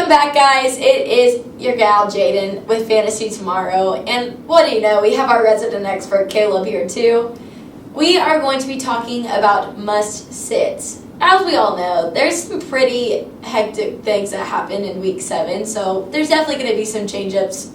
Welcome back, guys. It is your gal, Jaden, with Fantasy Tomorrow. And what do you know? We have our resident expert, Caleb, here, too. We are going to be talking about must-sits. As we all know, there's some pretty hectic things that happen in Week 7, so there's definitely going to be some changes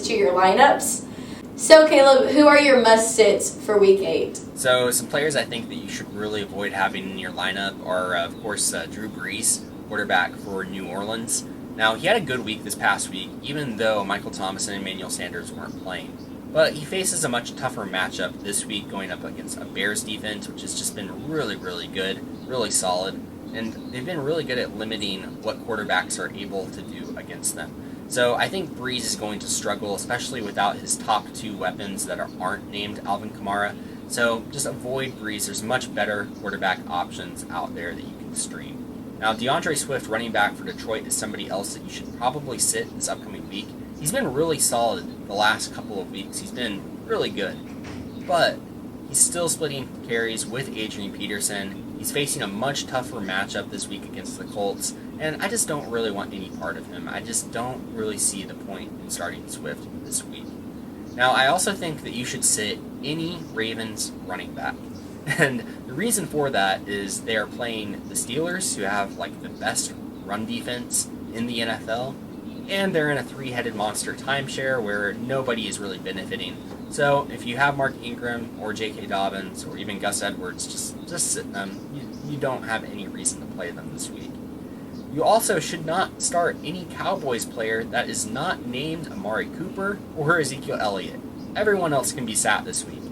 to your lineups. So, Caleb, who are your must-sits for Week 8? So, some players I think that you should really avoid having in your lineup are, of course, Drew Brees, quarterback for New Orleans. Now, he had a good week this past week, even though Michael Thomas and Emmanuel Sanders weren't playing. But he faces a much tougher matchup this week going up against a Bears defense, which has just been really, really good, really solid, and they've been really good at limiting what quarterbacks are able to do against them. So I think Brees is going to struggle, especially without his top two weapons that aren't named Alvin Kamara. So just avoid Brees. There's much better quarterback options out there that you can stream. Now, DeAndre Swift, running back for Detroit, is somebody else that you should probably sit this upcoming week. He's been really solid the last couple of weeks. He's been really good. But he's still splitting carries with Adrian Peterson. He's facing a much tougher matchup this week against the Colts, and I just don't really want any part of him. I just don't really see the point in starting Swift this week. Now, I also think that you should sit any Ravens running back. And the reason for that is they are playing the Steelers, who have the best run defense in the NFL, and they're in a three-headed monster timeshare where nobody is really benefiting. So if you have Mark Ingram or J.K. Dobbins or even Gus Edwards, just sit them. You don't have any reason to play them this week. You also should not start any Cowboys player that is not named Amari Cooper or Ezekiel Elliott. Everyone else can be sat this week.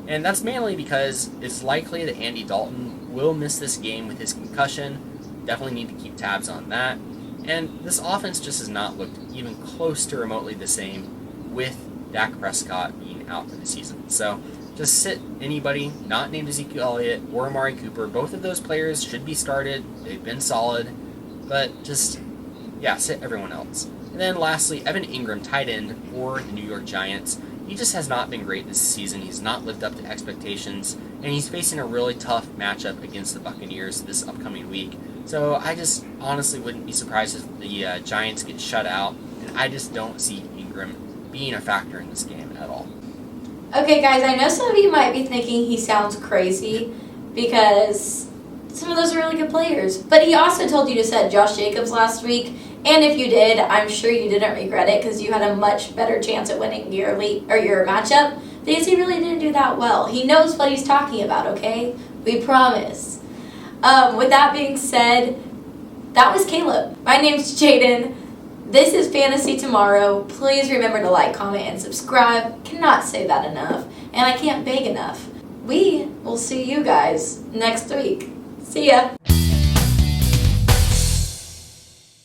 And that's mainly because it's likely that Andy Dalton will miss this game with his concussion. Definitely need to keep tabs on that. And this offense just has not looked even close to remotely the same with Dak Prescott being out for the season. So just sit anybody not named Ezekiel Elliott or Amari Cooper. Both of those players should be started. They've been solid. But just, sit everyone else. And then lastly, Evan Ingram, tight end for the New York Giants. He just has not been great this season. He's not lived up to expectations, and he's facing a really tough matchup against the Buccaneers this upcoming week. So I just honestly wouldn't be surprised if the Giants get shut out, and I just don't see Ingram being a factor in this game at all. Okay, guys, I know some of you might be thinking he sounds crazy because some of those are really good players. But he also told you to set Josh Jacobs last week. And if you did, I'm sure you didn't regret it because you had a much better chance at winning your matchup because he really didn't do that well. He knows what he's talking about, okay? We promise. With that being said, that was Caleb. My name's Jaden. This is Fantasy Tomorrow. Please remember to like, comment, and subscribe. Cannot say that enough. And I can't beg enough. We will see you guys next week. See ya.